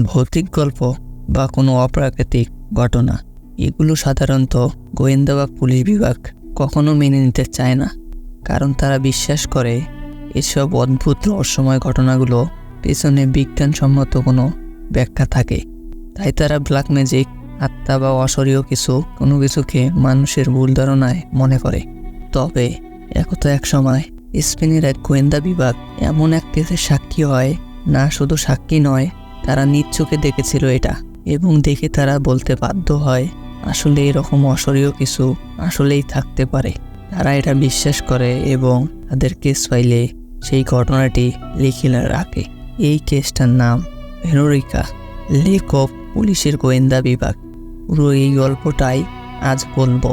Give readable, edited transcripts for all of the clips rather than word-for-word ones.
ভৌতিক গল্প বা কোনো অপ্রাকৃতিক ঘটনা এগুলো সাধারণত গোয়েন্দা বা পুলিশ বিভাগ কখনো মেনে নিতে চায় না, কারণ তারা বিশ্বাস করে এসব অদ্ভুত রহস্যময় ঘটনাগুলো পেছনে বিজ্ঞানসম্মত কোনো ব্যাখ্যা থাকে। তাই তারা ব্ল্যাক ম্যাজিক, আত্মা বা অশরীয় কোনো কিছুকে মানুষের ভুল ধারণায় মনে করে। তবে একথা এক সময় স্পেনের এক গোয়েন্দা বিভাগ এমন এক কেসের সাক্ষী হয়, না শুধু সাক্ষী নয়, তারা নিজ চোখে দেখেছিল এটা, এবং দেখে তারা বলতে বাধ্য হয় আসলে এরকম অশরীয় কিছু আসলেই থাকতে পারে। তারা এটা বিশ্বাস করে এবং তাদের কেস ফাইলে সেই ঘটনাটি লিখে রাখে। এই কেসটার নাম ভেরোনিকা লেক অফ পুলিশের গোয়েন্দা বিভাগ। পুরো এই গল্পটাই আজ বলবো।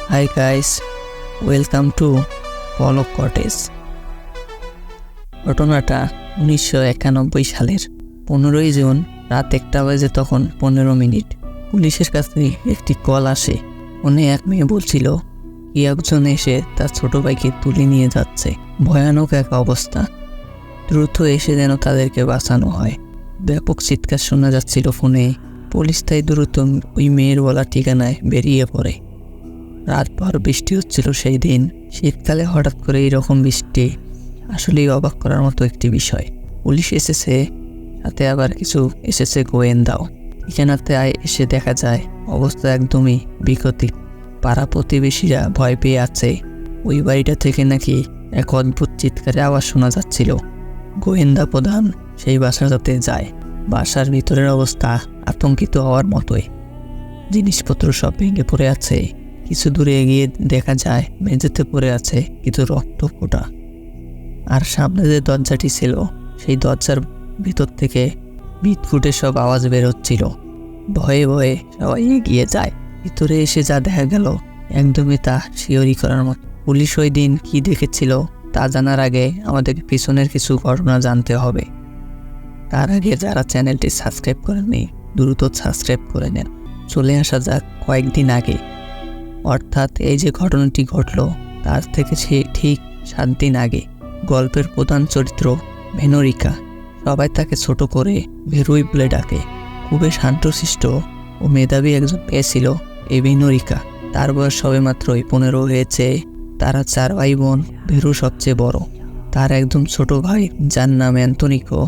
Hi guys, welcome to Palak cottage. ঘটনাটা 1991 সালের 15ই জুন রাত 1টা বাজে তখন 15 মিনিট। পুলিশের কাছে একটি কল আসে। ফোনে এক মেয়ে বলছিল কি একজন এসে তার ছোট ভাইকে তুলে নিয়ে যাচ্ছে। ভয়ানক এক অবস্থা, দ্রুত এসে যেন তাদেরকে বাঁচানো হয়। ব্যাপক চিৎকার শোনা যাচ্ছিল ফোনে। পুলিশ তাই দ্রুত ওই মেয়ের বলা ঠিকানায় বেরিয়ে পড়ে। রাতভর বৃষ্টি হচ্ছিল সেই দিন। শীতকালে হঠাৎ করে এইরকম বৃষ্টি আসলেই অবাক করার মতো একটি বিষয়। পুলিশ এসেছে, সাথে আবার কিছু এসেছে গোয়েন্দাও। ঠিকানাতে এসে দেখা যায় অবস্থা একদমই বিকৃত। পাড়া প্রতিবেশীরা ভয় পেয়ে আছে। ওই বাড়িটা থেকে নাকি এক অদ্ভুত চিৎকারের আওয়াজ শোনা যাচ্ছিল। গোয়েন্দা প্রধান সেই বাসাটাতে যায়। বাসার ভিতরের অবস্থা আতঙ্কিত হওয়ার মতোই। জিনিসপত্র সব ভেঙে পড়ে আছে। কিছু দূরে এগিয়ে দেখা যায় মেঝেতে পড়ে আছে কিছু রক্ত ফোঁটা। আর সামনে যে দরজাটি ছিল সেই দরজার ভিতর থেকে বিটফুটে সব আওয়াজ বের হচ্ছিল। ভয়ে ভয়ে সবাই এগিয়ে যায়। ভিতরে এসে যা দেখা গেল একদমই তা শিহরি করার মতো। পুলিশ ওই দিন কি দেখেছিল তা জানার আগে আমাদের পিছনের কিছু ঘটনা জানতে হবে। তার আগে যারা চ্যানেলটি সাবস্ক্রাইব করেননি দ্রুত সাবস্ক্রাইব করে নেন। চলে আসা যাক কয়েকদিন আগে, অর্থাৎ এই যে ঘটনাটি ঘটল তার থেকে ঠিক 7 দিন আগে। গল্পের প্রধান চরিত্র ভেরোনিকা, সবাই তাকে ছোট করে ভেরুই বলে ডাকে। খুবই শান্তশিষ্ট ও মেধাবী একজন মেয়ে ছিল এই ভেরোনিকা। তার বয়স সবে মাত্রই 15 হয়েছে। তারা 4 ভাই বোন। ভেরু সবচেয়ে বড়। তার একদম ছোট ভাই যার নাম অ্যান্তনিকো।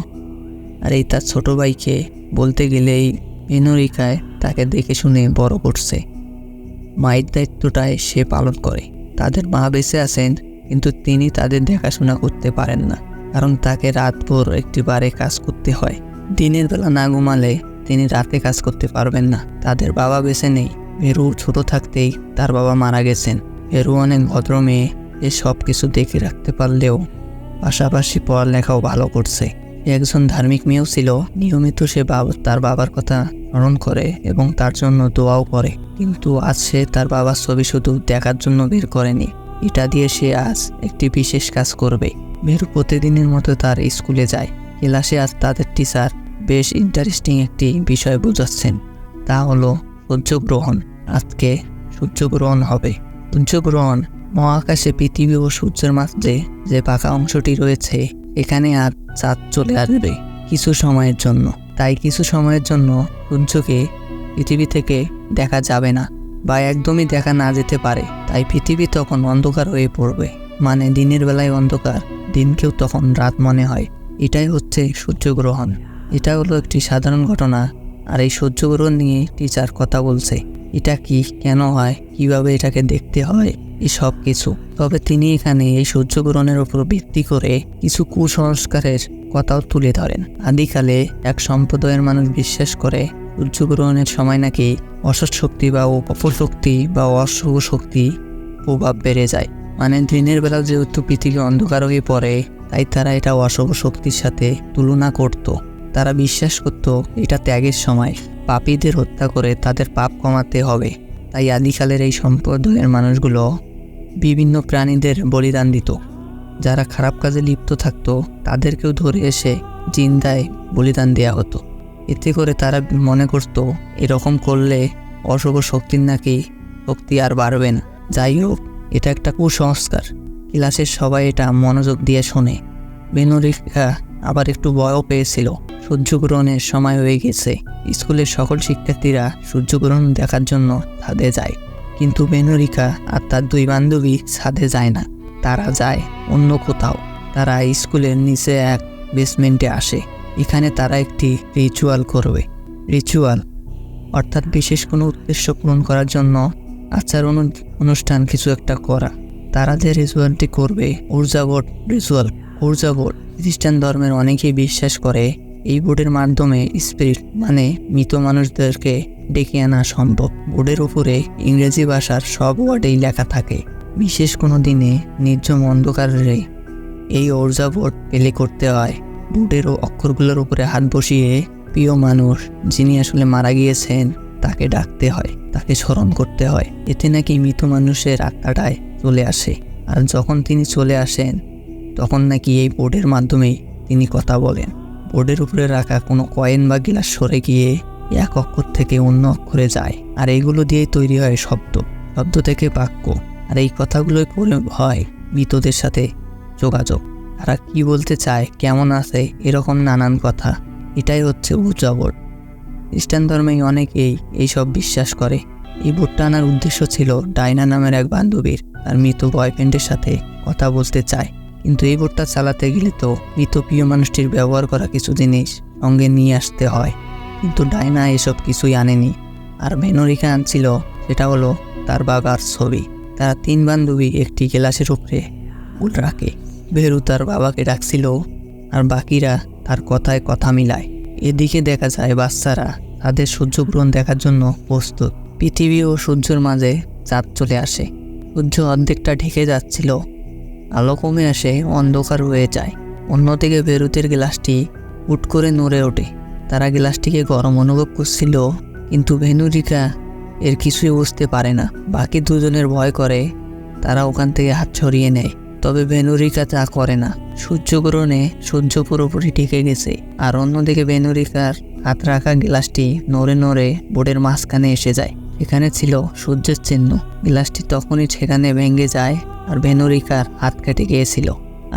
আর এই তার ছোট ভাইকে বলতে গেলেই ভেরোনিকায় তাকে দেখে শুনে বড় করছে। মায়ের দায়িত্বটাই সে পালন করে। তাদের মা বেঁচে আছেন, কিন্তু তিনি তাদের দেখাশোনা করতে পারেন না, কারণ তাকে রাতভর একটি বারে কাজ করতে হয়। দিনের বেলা না ঘুমালে তিনি রাতে কাজ করতে পারবেন না। তাদের বাবা বেঁচে নেই। ভেরু ছোট থাকতেই তার বাবা মারা গেছেন। ভেরু অনেক ভদ্র মেয়ে, এ সব কিছু দেখে রাখতে পারলেও পাশাপাশি পড়ালেখাও ভালো করছে। একজন ধার্মিক মেয়েও ছিল। নিয়মিত সে তার বাবার কথা স্মরণ করে এবং তার জন্য দোয়াও করে। কিন্তু আজ সে তার বাবার ছবি শুধু দেখার জন্য বের করেনি, এটা দিয়ে সে আজ একটি বিশেষ কাজ করবে। ভেরু প্রতিদিনের মতো তার স্কুলে যায়। ক্লাসে আজ তাদের টিচার বেশ ইন্টারেস্টিং একটি বিষয় বোঝাচ্ছেন, তা হলো সূর্যগ্রহণ। আজকে সূর্যগ্রহণ হবে। সূর্যগ্রহণ মহাকাশে পৃথিবী ও সূর্যের মাঝে যে ফাঁকা অংশটি রয়েছে এখানে আর চাঁদ চলে আসবে কিছু সময়ের জন্য। তাই কিছু সময়ের জন্য সূর্যকে পৃথিবী থেকে দেখা যাবে না, বা একদমই দেখা না যেতে পারে। তাই পৃথিবী তখন অন্ধকার হয়ে পড়বে, মানে দিনের বেলায় অন্ধকার, দিনকেও তখন রাত মনে হয়। এটাই হচ্ছে সূর্যগ্রহণ। এটা হলো একটি সাধারণ ঘটনা। আর এই সূর্যগ্রহণ নিয়ে টিচার কথা বলছে, এটা কি, কেন হয়, কিভাবে এটাকে দেখতে হয়, এই সব কিছু। তবে তিনি এখানে এই সূর্যগ্রহণের উপর ভিত্তি করে কিছু কুসংস্কারের কথাও তুলে ধরেন। আদিকালে এক সম্প্রদায়ের মানুষ বিশ্বাস করে সূর্যগ্রহণের সময় নাকি অসৎ শক্তি বা অপশক্তি বা অশুভ শক্তি প্রভাব বেড়ে যায়। মানে দিনের বেলা যেহেতু পৃথিবী অন্ধকার হয়ে পড়ে, তাই তারা এটা অশুভ শক্তির সাথে তুলনা করত। তারা বিশ্বাস করত এটা ত্যাগের সময় পাপীদের হত্যা করে তাদের পাপ কমাতে হবে। তাই আদিকালের এই সম্প্রদায়ের মানুষগুলো বিভিন্ন প্রাণীদের বলিদান দিত। যারা খারাপ কাজে লিপ্ত থাকতো তাদেরকেও ধরে এসে জিন্দায় বলিদান দেওয়া হতো। এতে করে তারা মনে করত এরকম করলে অশুভ শক্তির নাকি শক্তি আর বাড়বে না। যাই হোক, এটা একটা কুসংস্কার। ক্লাসের সবাই এটা মনোযোগ দিয়ে শোনে। ভেরোনিকা আবার একটু ভয়ও পেয়েছিল। সূর্যগ্রহণের সময় হয়ে গেছে। স্কুলের সকল শিক্ষার্থীরা সূর্যগ্রহণ দেখার জন্য ছাদে যায়, কিন্তু বেনুরিকা আর তার 2 বান্ধবী ছাদে যায় না। তারা যায় অন্য কোথাও। তারা স্কুলের নিচে এক বেসমেন্টে আসে। এখানে তারা একটি রিচুয়াল করবে। রিচুয়াল অর্থাৎ বিশেষ কোনো উদ্দেশ্য পূরণ করার জন্য আচার অনুষ্ঠান কিছু একটা করা। তারা যে রিচুয়ালটি করবে ঊর্জা বোর্ড রিচুয়াল। ঊর্জা বোর্ড খ্রিস্টান ধর্মের অনেকেই বিশ্বাস করে এই বোর্ডের মাধ্যমে স্পিরিট মানে মৃত মানুষদেরকে ডেকে আনা সম্ভব। বোর্ডের উপরে ইংরেজি ভাষার সব ওয়ার্ডেই লেখা থাকে। বিশেষ কোনো দিনে নির্জন অন্ধকারে এই ঊর্জা বোর্ড প্লে করতে হয়। বোর্ডের অক্ষরগুলোর উপরে হাত বসিয়ে প্রিয় মানুষ যিনি আসলে মারা গিয়েছেন তাকে ডাকতে হয়, তাকে স্মরণ করতে হয়। এতে নাকি মৃত মানুষের আত্মাটায় চলে আসে। আর যখন তিনি চলে আসেন তখন নাকি এই বোর্ডের মাধ্যমেই তিনি কথা বলেন। বোর্ডের উপরে রাখা কোনো কয়েন বা গিলাস সরে গিয়ে এক অক্ষর থেকে অন্য অক্ষরে যায়, আর এইগুলো দিয়েই তৈরি হয় শব্দ, শব্দ থেকে বাক্য। আর এই কথাগুলোই পরে হয় মৃতদের সাথে যোগাযোগ। তারা কি বলতে চায়, কেমন আছে, এরকম নানান কথা। এটাই হচ্ছে ঊর্জা বোর্ড। খ্রিস্টান ধর্মে অনেকেই এইসব বিশ্বাস করে। এই বোর্ডটা আনার উদ্দেশ্য ছিল ডাইনা নামের এক বান্ধবীর তার মৃত বয়ফ্রেন্ডের সাথে কথা বলতে চায়, কিন্তু এই বোর্ডটা চালাতে গেলে তো মৃত প্রিয় মানুষটির ব্যবহার করা কিছু জিনিস সঙ্গে নিয়ে আসতে হয়। কিন্তু ডাইনা এসব কিছুই আনেনি। আর বেনুরিকা আনছিল সেটা হলো তার বাবার ছবি। তারা 3 বান্ধবী একটি গ্লাসের উপরে ফুল রাখে। বেরু তার বাবাকে ডাকছিল, আর বাকিরা তার কথায় কথা মিলায়। এদিকে দেখা যায় বাচ্চারা তাদের সূর্যগ্রহণ দেখার জন্য প্রস্তুত। পৃথিবী ও সূর্যের মাঝে চাঁদ চলে আসে। সূর্য অর্ধেকটা ঢেকে যাচ্ছিল, আলো কমে আসে, অন্ধকার হয়ে যায়। অন্যদিকে বেরুতের গ্লাসটি হুট করে নড়ে ওঠে। তারা গ্লাসটিকে গরম অনুভব করছিল, কিন্তু বেনুরিকা এর কিছুই বুঝতে পারে না। বাকি দুজনের ভয় করে, তারা ওখান থেকে হাত ছড়িয়ে নেয়। তবে বেনুরিকা তা করে না। সূর্যগ্রহণে সূর্য পুরোপুরি ঢেকে গেছে, আর অন্যদিকে বেনুরিকার হাত রাখা গ্লাসটি নড়ে নড়ে বোর্ডের মাঝখানে এসে যায়। এখানে ছিল সূর্যের চিহ্ন। গ্লাসটি তখনই সেখানে ভেঙে যায়, আর বেনুরিকার হাত কেটে গিয়েছিল।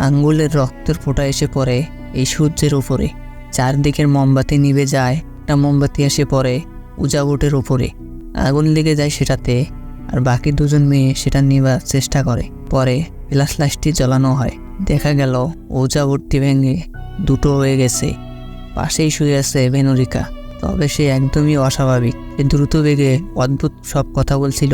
আঙ্গুলের রক্তের ফোঁটা এসে পড়ে এই সূর্যের উপরে। চারদিকের মোমবাতি নিভে যায়। একটা মোমবাতি এসে পড়ে ঊর্জা বোর্ডের উপরে, আগুন লেগে যায় সেটাতে। আর বাকি 2জন মেয়ে সেটা নেবার চেষ্টা করে। পরে ফ্ল্যাশ লাইটটি জ্বালানো হয়। দেখা গেল ঊর্জা বোর্ডটি ভেঙে 2টো হয়ে গেছে। পাশেই শুয়ে আছে বেনুরিকা। তবে সে একদমই অস্বাভাবিক। সে দ্রুত বেগে অদ্ভুত সব কথা বলছিল,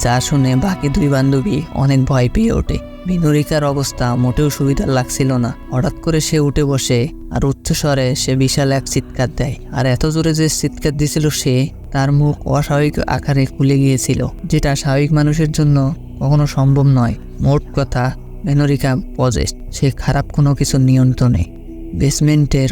যা শুনে বাকি 2 বান্ধবী অনেক ভয় পেয়ে ওঠে। বেনুরিকার অবস্থা মোটেও সুবিধার লাগছিল না। হঠাৎ করে সে উঠে বসে আর উচ্চস্বরে সে বিশাল এক চিৎকার দেয়। আর এত জোরে যে চিৎকার দিয়েছিল সে, তার মুখ অস্বাভাবিক আকারে খুলে গিয়েছিল, যেটা স্বাভাবিক মানুষের জন্য কখনো সম্ভব নয়। মোট কথা, বেনুরিকা পজেসড। সে খারাপ কোনো কিছুর নিয়ন্ত্রণে। বেসমেন্টের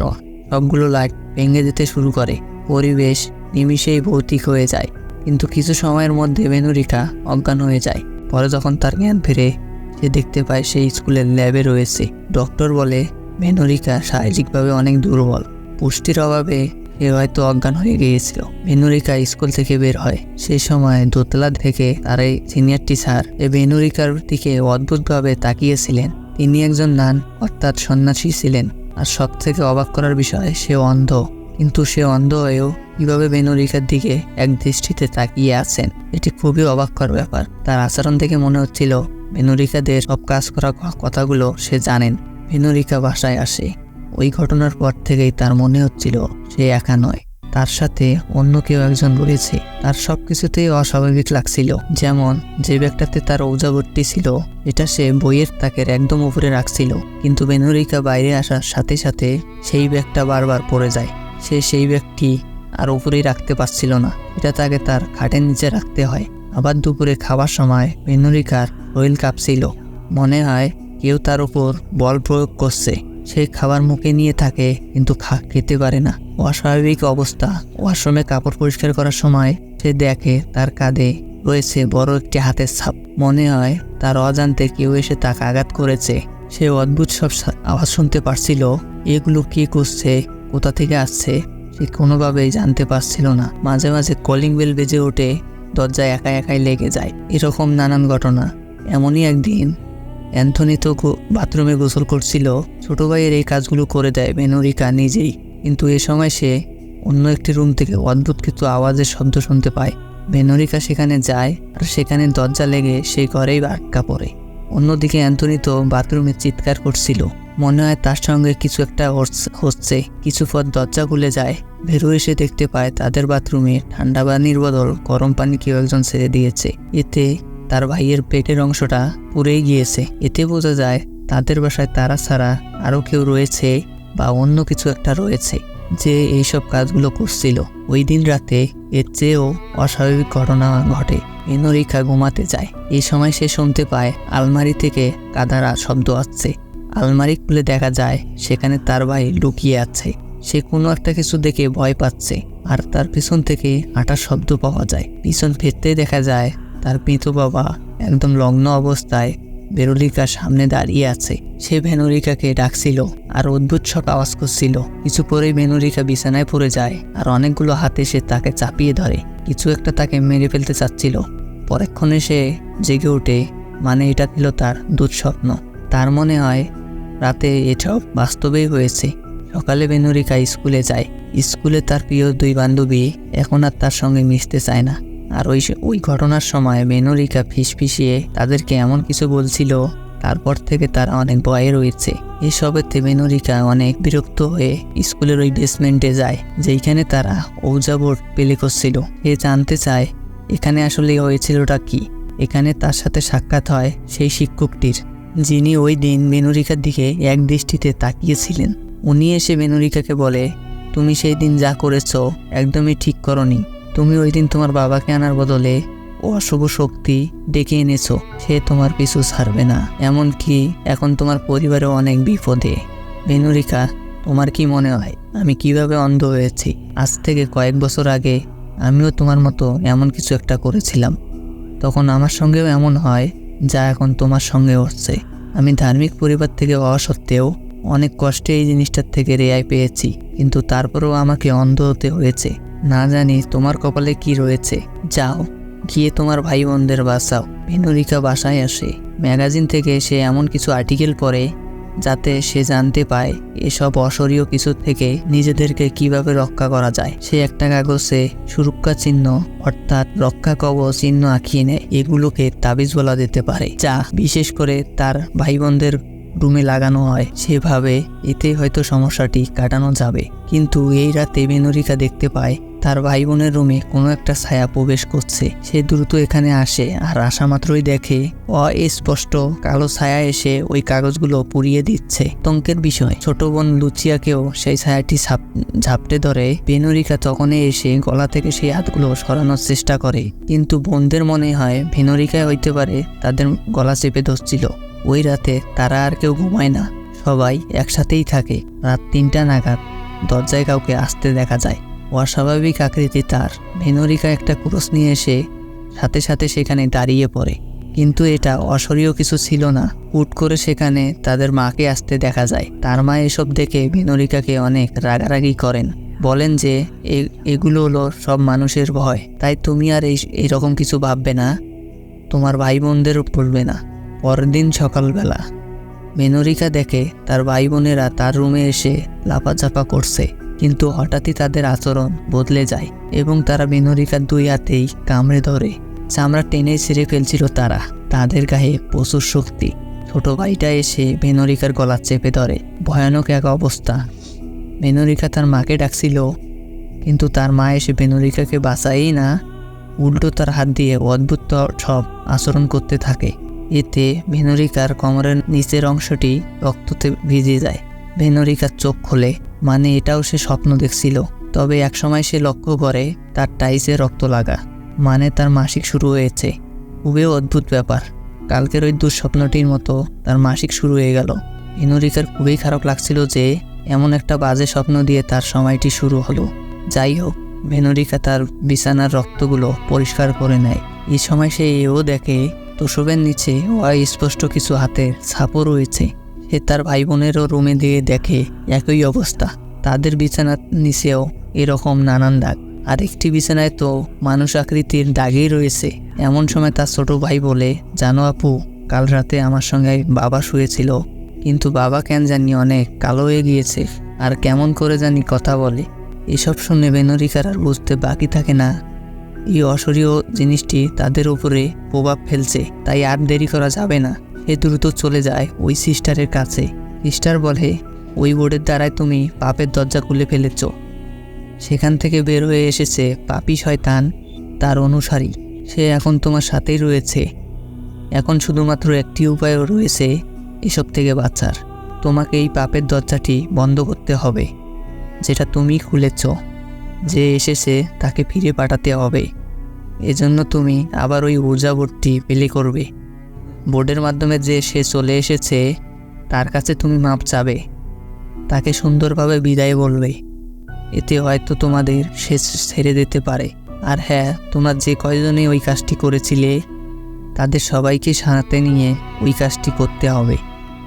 সবগুলো লাইট ভেঙে যেতে শুরু করে। পরিবেশ নিমিষেই ভৌতিক হয়ে যায়। কিন্তু কিছু সময়ের মধ্যে বেনুরিকা অজ্ঞান হয়ে যায়। পরে যখন তার জ্ঞান ফেরে, সে দেখতে পায় সে স্কুলের ল্যাবে রয়েছে। ডক্টর বলে বেনুরিকা শারীরিকভাবে অনেক দুর্বল। পুষ্টির অভাবে সে হয়তো অজ্ঞান হয়ে গিয়েছিল। বেনুরিকা স্কুল থেকে বের হয়। সেই সময় দোতলা থেকে তার এই সিনিয়র টিচার বেনুরিকার দিকে অদ্ভুতভাবে তাকিয়েছিলেন। তিনি একজন নান অর্থাৎ সন্ন্যাসী ছিলেন। আর সব থেকে অবাক করার বিষয়, সে অন্ধ। কিন্তু সে অন্ধ হয়েও কিভাবে বেনুরিকার দিকে এক দৃষ্টিতে তাকিয়ে আছেন, এটি খুবই অবাক করার ব্যাপার। তার আচরণ থেকে মনে হচ্ছিল বেনুরিকাদের সব কাজ করা কথাগুলো সে জানেন। বেনুরিকা বাসায় আসে। ওই ঘটনার পর থেকেই তার মনে হচ্ছিল সে একা নয়, তার সাথে অন্য কেউ একজন রয়েছে। তার সবকিছুতেই অস্বাভাবিক লাগছিল। যেমন যে ব্যাগটাতে তার ঊর্জা বোর্ডটি ছিল, এটা সে বইয়ের তাকের একদম উপরে রাখছিল, কিন্তু বেনুরিকা বাইরে আসার সাথে সাথে সেই ব্যাগটা বারবার পড়ে যায়। সে সেই ব্যাগটি আর উপরেই রাখতে পারছিল না, এটা তাকে তার খাটের নিচে রাখতে হয়। আবার দুপুরে খাবার সময় বেনুরিকার শরীর কাঁপছিল। মনে হয় কেউ তার উপর বল প্রয়োগ করছে। সে খাবার মুখে নিয়ে থাকে, কিন্তু খেতে পারে না। অস্বাভাবিক অবস্থা। ওয়াশরুমে কাপড় পরিষ্কার করার সময় সে দেখে তার কাঁধে রয়েছে বড় একটি হাতের ছাপ। মনে হয় তার অজান্তে কেউ এসে তাকে আঘাত করেছে। সে অদ্ভুত সব আওয়াজ শুনতে পারছিল। এগুলো কে করছে, কোথা থেকে আসছে, সে কোনোভাবেই জানতে পারছিল না। মাঝে মাঝে কলিং বেল বেজে ওঠে, দরজায় একাই একাই লেগে যায়। এরকম নানান ঘটনা। এমনই একদিন অ্যান্থনি তো বাথরুমে গোসল করছিল। ছোট ভাইয়ের এই কাজগুলো করে দেয় ভেনোরিকা নিজেই। কিন্তু এ সময় সে অন্য একটি রুম থেকে অদ্ভুত কিছু আওয়াজের শব্দ শুনতে পায়। ভেনোরিকা সেখানে যায় আর সেখানে দরজা লেগে সেই ঘরেই আটকা পড়ে। অন্যদিকে অ্যান্থনি তো বাথরুমে চিৎকার করছিল। মনে হয় তার সঙ্গে কিছু একটা হচ্ছে। কিছু পর দরজা খুলে যায়। ভেরু এসে দেখতে পায় তাদের বাথরুমে ঠান্ডা পানির বদল গরম পানি কেউ একজন ছেড়ে দিয়েছে। এতে তার ভাইয়ের পেটের অংশটা পুড়েই গিয়েছে। এতে বোঝা যায় তাদের বাসায় তারা ছাড়া আরও কেউ রয়েছে বা অন্য কিছু একটা রয়েছে যে এইসব কাজগুলো করছিল। ওই দিন রাতে এর চেয়েও অস্বাভাবিক ঘটনা ঘটে। ভেনোরিকা ঘুমাতে যায়। এই সময় সে শুনতে পায় আলমারি থেকে কাদার শব্দ আসছে। আলমারি খুলে দেখা যায় সেখানে তার ভাই লুকিয়ে আছে। সে কোনো একটা কিছু দেখে ভয় পাচ্ছে আর তার পিছন থেকে হাঁটার শব্দ পাওয়া যায়। পিছন ফিরতে দেখা যায় তার মৃত বাবা একদম লগ্ন অবস্থায় ভেনোরিকার সামনে দাঁড়িয়ে আছে। সে ভেনোরিকাকে ডাকছিল আর অদ্ভুত সব আওয়াজ করছিল। কিছু পরেই ভেনোরিকা বিছানায় পড়ে যায় আর অনেকগুলো হাতে সে তাকে চাপিয়ে ধরে। কিছু একটা তাকে মেরে ফেলতে চাচ্ছিল। পরক্ষণে সে জেগে ওঠে। মানে এটা ছিল তার দুঃস্বপ্ন। তার মনে হয় রাতে এসব বাস্তবেই হয়েছে। সকালে ভেনোরিকা স্কুলে যায়। স্কুলে তার প্রিয় দুই বান্ধবী এখন আর তার সঙ্গে মিশতে চায় না। আর ওই ঘটনার সময় ভেনোরিকা ফিসফিসিয়ে তাদেরকে এমন কিছু বলছিল। তারপর থেকে তারা অনেক ভয়ে রয়েছে। এসবেতে ভেনোরিকা অনেক বিরক্ত হয়ে স্কুলের ওই বেসমেন্টে যায়, যেখানে তারা ওজা বোর্ড প্লে করছিল। সে জানতে চায় এখানে আসলে হয়েছিলটা কি। এখানে তার সাথে সাক্ষাৎ হয় সেই শিক্ষকটির, যিনি ওই দিন ভেনোরিকার দিকে এক দৃষ্টিতে তাকিয়েছিলেন। উনি এসে ভেনোরিকাকে বলে, তুমি সেই দিন যা করেছো একদমই ঠিক করনি। তুমি ওই দিন তোমার বাবাকে আনার বদলে অশুভ শক্তি ডেকে এনেছো। সে তোমার পিছু ছাড়বে না। এমনকি এখন তোমার পরিবারেও অনেক বিপদে। ভেনোরিকা, তোমার কি মনে হয় আমি কিভাবে অন্ধ হয়েছি? আজ থেকে কয়েক বছর আগে আমিও তোমার মতো এমন কিছু একটা করেছিলাম। তখন আমার সঙ্গেও এমন হয় যা এখন তোমার সঙ্গে হচ্ছে। আমি ধার্মিক পরিবার থেকে হওয়া সত্ত্বেও অনেক কষ্টে এই জিনিসটার থেকে রেহাই পেয়েছি, কিন্তু তারপরেও আমাকে অন্ধ হতে হয়েছে। না জানি তোমার কপালে কি রয়েছে। যাও গিয়ে তোমার ভাই বোনদের বাঁচাও। ভেনোরিকা বাসায় আসে। ম্যাগাজিন থেকে সে এমন কিছু আর্টিকেল পড়ে যাতে সে জানতে পায় এসব অশরীয় কিছু থেকে নিজেদেরকে কিভাবে রক্ষা করা যায়। সে একটা কাগজে সুরক্ষা চিহ্ন অর্থাৎ রক্ষা কবচ চিহ্ন আঁকিয়ে নেয়। এগুলোকে তাবিজ বলা যেতে পারে, যা বিশেষ করে তার ভাই বোনদের রুমে লাগানো হয়। সেভাবে এতে হয়তো সমস্যাটি কাটানো যাবে। কিন্তু এই রাতে ভেনোরিকা দেখতে পায় তার ভাই বোনের রুমে কোনো একটা ছায়া প্রবেশ করছে। সে দ্রুত এখানে আসে আর আসা মাত্রই দেখে অস্পষ্ট কালো ছায়া এসে ওই কাগজগুলো পুড়িয়ে দিচ্ছে। আতঙ্কের বিষয়, ছোট বোন লুচিয়াকেও সেই ছায়াটি ঝাপটে ধরে। ভেনোরিকা তখনই এসে গলা থেকে সেই হাতগুলো সরানোর চেষ্টা করে, কিন্তু বোনদের মনে হয় ভেনোরিকায় হইতে পারে তাদের গলা চেপে ধরছিল। ওই রাতে তারা আর কেউ ঘুমায় না, সবাই একসাথেই থাকে। রাত 3টা নাগাদ দরজায় কাউকে আসতে দেখা যায়। অস্বাভাবিক আকৃতি তার। ভেনোরিকা একটা ক্রুশ নিয়ে এসে সাথে সাথে সেখানে দাঁড়িয়ে পড়ে, কিন্তু এটা অশরীয় কিছু ছিল না। হুট করে সেখানে তাদের মাকে আসতে দেখা যায়। তার মা এসব দেখে ভেনোরিকাকে অনেক রাগারাগি করেন, বলেন যে এগুলো হলো সব মানুষের ভয়, তাই তুমি আর এইরকম কিছু ভাববে না, তোমার ভাই বোনদেরও বলবে না। পরের দিন সকালবেলা ভেনোরিকা দেখে তার ভাই বোনেরা তার রুমে এসে লাফাঝাপা করছে, কিন্তু হঠাৎই তাদের আচরণ বদলে যায় এবং তারা ভেনোরিকার 2 হাতেই কামড়ে ধরে। চামড়া টেনে ছিঁড়ে ফেলছিল তারা। তাদের গায়ে প্রচুর শক্তি। ছোট ভাইটা এসে ভেনোরিকার গলা চেপে ধরে। ভয়ানক এক অবস্থা। ভেনোরিকা তার মাকে ডাকছিল, কিন্তু তার মা এসে ভেনোরিকাকে বাঁচায়ই না, উল্টো তার হাত দিয়ে অদ্ভুত সব আচরণ করতে থাকে। এতে ভেনোরিকার কোমরের নিচের অংশটি রক্ততে ভিজে যায়। ভেনোরিকার চোখ খোলে, মানে এটাও সে স্বপ্ন দেখছিল। তবে একসময় সে লক্ষ্য করে তার টাইসে রক্ত লাগা, মানে তার মাসিক শুরু হয়েছে। খুবই অদ্ভুত ব্যাপার। কালকের ওই দুঃস্বপ্নটির মতো তার মাসিক শুরু হয়ে গেল। ভেনোরিকার খুবই খারাপ লাগছিল যে এমন একটা বাজে স্বপ্ন দিয়ে তার সময়টি শুরু হলো। যাই হোক, ভেনোরিকা তার বিছানার রক্তগুলো পরিষ্কার করে নেয়। এই সময় সে এও দেখে তোষকের নিচে অস্পষ্ট কিছু হাতের ছাপও রয়েছে। সে তার ভাই বোনেরও রুমে দিয়ে দেখে একই অবস্থা। তাদের বিছানার নিচেও এরকম নানান দাগ। আরেকটি বিছানায় তো মানুষ আকৃতির দাগই রয়েছে। এমন সময় তার ছোট ভাই বলে, জানো আপু, কাল রাতে আমার সঙ্গে বাবা শুয়েছিল, কিন্তু বাবা কেন জানি অনেক কালো হয়ে গিয়েছে আর কেমন করে জানি কথা বলে। এসব শুনে বেনরিকার আর বুঝতে বাকি থাকে না এই অশরীয় জিনিসটি তাদের উপরে প্রভাব ফেলছে, তাই আর দেরি করা যাবে না। সে দ্রুত চলে যায় ওই সিস্টারের কাছে। সিস্টার বলে, ওই বোর্ডের দ্বারাই তুমি পাপের দরজা খুলে ফেলেছ। সেখান থেকে বের হয়ে এসেছে পাপী শয়তান, তার অনুসারী। সে এখন তোমার সাথেই রয়েছে। এখন শুধুমাত্র একটি উপায়ও রয়েছে এসব থেকে বাঁচার। তোমাকে এই পাপের দরজাটি বন্ধ করতে হবে, যেটা তুমি খুলেছ। যে এসেছে তাকে ফিরে পাঠাতে হবে। এজন্য তুমি আবার ওই ঊর্জা বোর্ডটি প্লে করবে। বোর্ডের মাধ্যমে যে সে চলে এসেছে তার কাছে তুমি মাপ চাবে, তাকে সুন্দরভাবে বিদায় বলবে। এতে হয়তো তোমাদের সে ছেড়ে দিতে পারে। আর হ্যাঁ, তোমরা যে কয়জনে ওই কাজটি করেছিলে তাদের সবাইকে সাথে নিয়ে ওই কাজটি করতে হবে,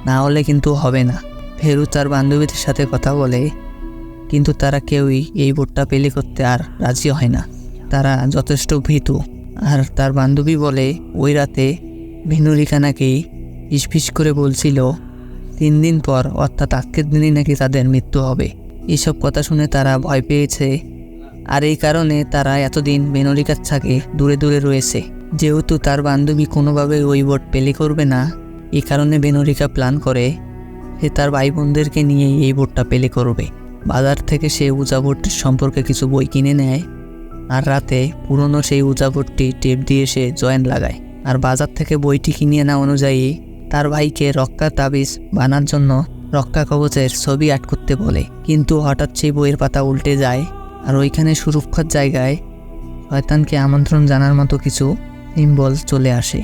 না হলে কিন্তু হবে না। ফেরু তার বান্ধবীদের সাথে কথা বলে, কিন্তু তারা কেউই এই বোর্ডটা প্লে করতে আর রাজি হয় না। তারা যথেষ্ট ভীতু। আর তার বান্ধবী বলে, ওই রাতে ভেনুরিকা নাকি ফিসফিস করে বলছিল 3 দিন পর, অর্থাৎ আজকের দিনই নাকি তাদের মৃত্যু হবে। এসব কথা শুনে তারা ভয় পেয়েছে, আর এই কারণে তারা এতদিন ভেনুরিকার থেকে দূরে দূরে রয়েছে। যেহেতু তার বান্ধবী কোনোভাবে ওই বোর্ড প্লে করবে না, এই কারণে ভেনুরিকা প্ল্যান করে সে তার ভাই বোনদেরকে নিয়ে এই বোর্ডটা প্লে করবে। বাজার থেকে সে উজা বোর্ডটির সম্পর্কে কিছু বই কিনে নেয়, আর রাতে পুরনো সেই উজা বোর্ডটি টেপ দিয়ে সে জয়েন লাগায়। আর বাজার থেকে বইটি কিনে আনা অনুযায়ী তার ভাইকে রক্ষা তাবিজ বানার জন্য রক্ষা কবচের ছবি আর্ট করতে বলে। কিন্তু হঠাৎ সেই বইয়ের পাতা উল্টে যায়, আর ওইখানে সুরক্ষার জায়গায় শয়তানকে আমন্ত্রণ জানার মতো কিছু সিম্বল চলে আসে।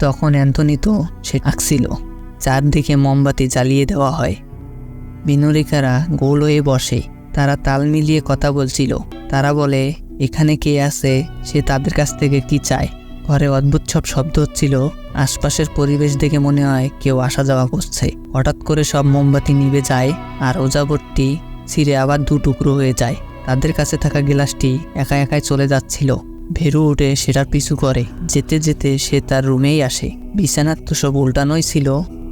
তখন অ্যান্থনি তো সে আঁকছিল। চারদিকে মোমবাতি জ্বালিয়ে দেওয়া হয়। ভেনুরিকারা গোল হয়ে বসে। তারা তাল মিলিয়ে কথা বলছিল। তারা বলে, এখানে কে আছে, সে তাদের কাছ থেকে কি চায়। ঘরে অদ্ভুত সব শব্দ হচ্ছিল। আশপাশের পরিবেশ দেখে মনে হয় কেউ আসা যাওয়া করছে। হঠাৎ করে সব মোমবাতি নিভে যায়, আর ওজাবোর্ডটি ছিঁড়ে আবার 2 টুকরো হয়ে যায়। তাদের কাছে থাকা গ্লাসটি একা একাই চলে যাচ্ছিল। ভেরু উঠে সেটার পিছু করে। যেতে যেতে সে তার রুমেই আসে। বিছানার তো সব উল্টানোই ছিল।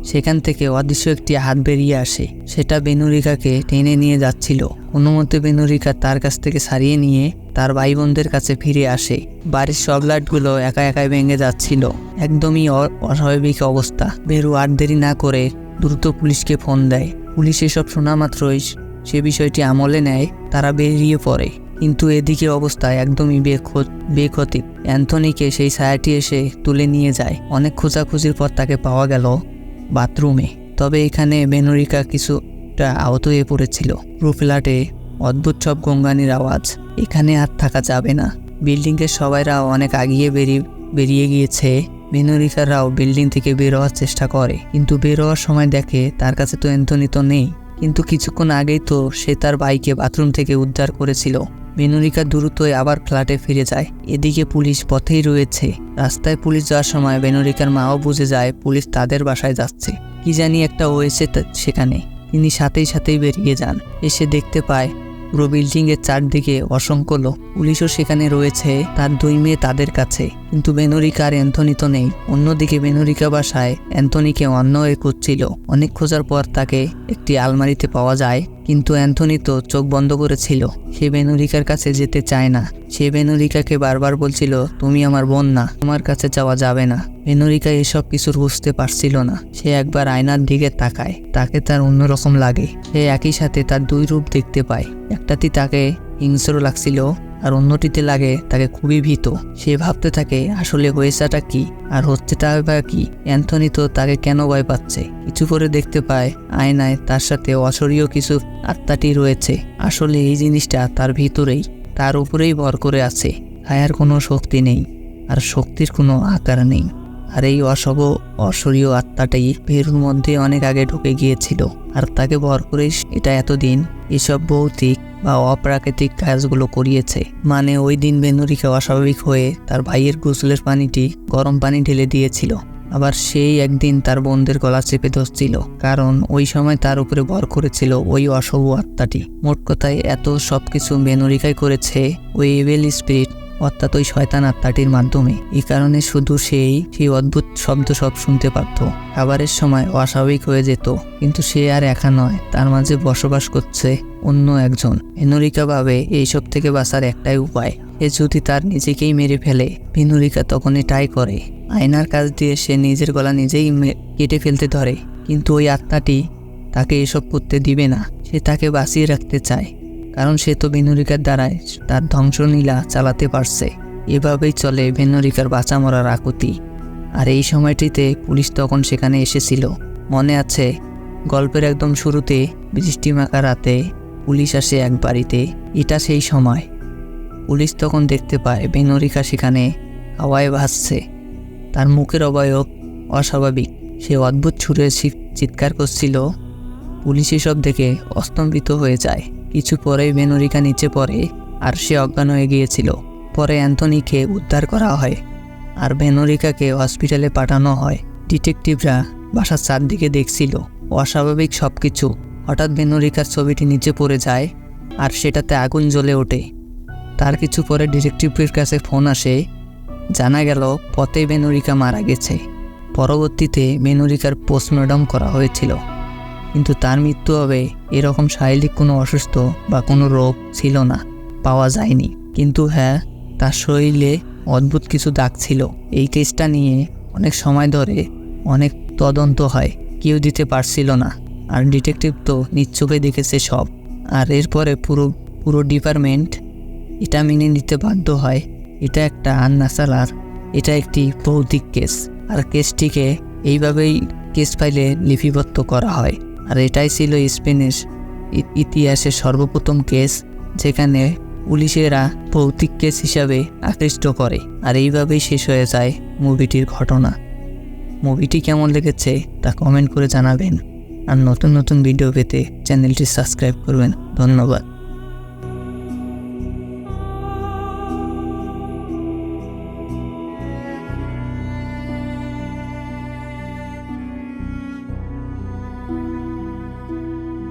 সেখান থেকে অদৃশ্য একটি হাত বেরিয়ে আসে। সেটা ভেনুরিকাকে টেনে নিয়ে যাচ্ছিল। কোনো মতে ভেনুরিকা তার কাছ থেকে ছাড়িয়ে নিয়ে তার ভাই বোনদের কাছে ফিরে আসে। বাড়ির সব লাইটগুলো একা একাই ভেঙে যাচ্ছিল। একদমই অস্বাভাবিক অবস্থা। ভেরু আর দেরি না করে দ্রুত পুলিশকে ফোন দেয়। পুলিশ এসব শোনা মাত্রই সে বিষয়টি আমলে নেয়। তারা বেরিয়ে পড়ে। কিন্তু এদিকে অবস্থা একদমই বেক্ষতি। অ্যান্থনিকে সেই ছায়াটি এসে তুলে নিয়ে যায়। অনেক খোঁজাখুঁজির পর তাকে পাওয়া গেল বাথরুমে। তবে এখানে ভেনুরিকা কিছুটা আহত হয়ে পড়েছিল। পুরো ফ্ল্যাটে অদ্ভুত সব গঙ্গানির আওয়াজ। এখানে আর থাকা যাবে না। বিল্ডিংয়ের সবাইরা অনেক আগিয়ে বেরিয়ে গিয়েছে। ভেনুরিকারাও বিল্ডিং থেকে বের হওয়ার চেষ্টা করে, কিন্তু বের হওয়ার সময় দেখে তার কাছে তো অ্যান্থনি তো নেই। কিন্তু কিছুক্ষণ আগেই তো সে তার বাইকে বাথরুম থেকে উদ্ধার করেছিল। ভেনুরিকা দ্রুতই আবার ফ্ল্যাটে ফিরে যায়। এদিকে পুলিশ পথেই রয়েছে। রাস্তায় পুলিশ যাওয়ার সময় ভেনুরিকার মাও বুঝে যায় পুলিশ তাদের বাসায় যাচ্ছে। কি জানি একটা হয়েছে সেখানে। তিনি সাথেই বেরিয়ে যান। এসে দেখতে পায় পুরো বিল্ডিংয়ের চারদিকে অসংখ্য লোক। পুলিশও সেখানে রয়েছে। তার 2 মেয়ে তাদের কাছে, কিন্তু ভেনুরিকা আর অ্যান্থনি তো নেই। অন্যদিকে ভেনুরিকা বাসায় অ্যান্থনিকে অন্যভাবে খুঁজছিল। অনেক খোঁজার পর তাকে একটি আলমারিতে পাওয়া যায়, কিন্তু অ্যান্থনি তো চোখ বন্ধ করেছিল। সে ভেনুরিকার কাছে যেতে চায় না। সে ভেনুরিকাকে বারবার বলছিল, তুমি আমার বোন না, তোমার কাছে যাওয়া যাবে না। ভেনুরিকা এসব কিছুর বুঝতে পারছিল না। সে একবার আয়নার দিকে তাকায়। তাকে তার অন্যরকম লাগে। সে একই সাথে তার 2 রূপ দেখতে পায়। একটাতে তাকে হিংস্র লাগছিল, আর অন্যটিতে লাগে তাকে খুবই ভীত। সে ভাবতে থাকে আসলে হয়েছেটা কি, আর হচ্ছেটা বা কি। অ্যান্থনি তো তাকে কেন ভয় পাচ্ছে। কিছু পরে দেখতে পায় আয়নায় তার সাথে অশরীয় কিছু আত্মাটি রয়েছে। আসলে এই জিনিসটা তার ভিতরেই, তার উপরেই ভর করে আছে। ছায়ার কোনো শক্তি নেই, আর শক্তির কোনো আকার নেই। আর এই অশরীয় আত্মাটাই ভেরুর মধ্যে অনেক আগে ঢুকে গিয়েছিল, আর তাকে ভর করে এটা এতদিন এসব ভৌতিক বা অপ্রাকৃতিক কাজগুলো করিয়েছে। মানে ওই দিন ভেনুরিকা অস্বাভাবিক হয়ে তার ভাইয়ের গোসলের পানিটি গরম পানি ঢেলে দিয়েছিল। আবার সেই একদিন তার বোনদের গলা চেপে ধরছিল, কারণ ওই সময় তার উপরে ভর করেছিল ওই অশুভ আত্মাটি। মোট কথায় এত সবকিছু ভেনুরিকাই করেছে। ওই এভিল স্পিরিট অর্থাৎ ওই শয়তান আত্মাটির মাধ্যমে। এই কারণে শুধু সেই অদ্ভুত শব্দ সব শুনতে পারত। খাবারের সময় অস্বাভাবিক হয়ে যেত, কিন্তু সে আর একা নয়, তার মাঝে বসবাস করছে অন্য একজন। ভেনোরিকা ভাবে এইসব থেকে বাঁচার একটাই উপায়, সে যদি তার নিজেকেই মেরে ফেলে। ভেনোরিকা তখন এটাই করে। আয়নার কাছ দিয়ে সে নিজের গলা নিজেই কেটে ফেলতে ধরে, কিন্তু ওই আত্মাটি তাকে এসব করতে দিবে না। সে তাকে বাঁচিয়ে রাখতে চায়, কারণ সে তো ভেনোরিকার দ্বারাই তার ধ্বংসলীলা চালাতে পারছে। এভাবেই চলে ভেনোরিকার বাঁচা মরার আকুতি। আর এই সময়টিতে পুলিশ তখন সেখানে এসেছিল। মনে আছে, গল্পের একদম শুরুতে বৃষ্টিমাখা রাতে পুলিশ আসে এক বাড়িতে। এটা সেই সময়। পুলিশ তখন দেখতে পায় ভেনোরিকা সেখানে হাওয়ায় ভাসছে। তার মুখের অবয়ব অস্বাভাবিক, সে অদ্ভুত সুরে চিৎকার করছিল। পুলিশ এসব দেখে স্তম্ভিত হয়ে যায়। কিছু পরেই ভেনোরিকা নিচে পড়ে আর সে অজ্ঞান হয়ে গিয়েছিল। পরে অ্যান্থনিকে উদ্ধার করা হয় আর ভেনোরিকাকে হসপিটালে পাঠানো হয়। ডিটেকটিভরা বাসার চারদিকে দেখছিল অস্বাভাবিক সব কিছু। হঠাৎ ভেনোরিকার ছবিটি নিচে পড়ে যায় আর সেটাতে আগুন জ্বলে ওঠে। তার কিছু পরে ডিটেকটিভের কাছে ফোন আসে। জানা গেল পথে ভেনোরিকা মারা গেছে। পরবর্তীতে ভেনোরিকার পোস্টমর্টম করা হয়েছিল, কিন্তু তার মৃত্যু হবে এরকম শারীরিক কোনো অসুস্থ বা কোনো রোগ ছিল না, পাওয়া যায়নি। কিন্তু হ্যাঁ, তার শরীরে অদ্ভুত কিছু দাগ ছিল। এই কেসটা নিয়ে অনেক সময় ধরে অনেক তদন্ত হয়, কেউ দিতে পারছিল না। আর ডিটেকটিভ তো নিজ চোখে দেখেছে সব। আর এরপরে পুরো ডিপার্টমেন্ট এটা মেনে নিতে বাধ্য হয় এটা একটা আনন্যাচারাল, এটা একটি ভৌতিক কেস। আর কেসটিকে এইভাবেই কেস ফাইলে লিপিবদ্ধ করা হয়। আর এটাই ছিল স্পেনের ইতিহাসের সর্বপ্রথম কেস যেখানে পুলিশেরা ভৌতিক কেস হিসাবে আকৃষ্ট করে। আর এইভাবেই শেষ হয়ে যায় মুভিটির ঘটনা। মুভিটি কেমন লেগেছে তা কমেন্ট করে জানাবেন। আর নতুন নতুন ভিডিও পেতে চ্যানেলটি সাবস্ক্রাইব করবেন। ধন্যবাদ।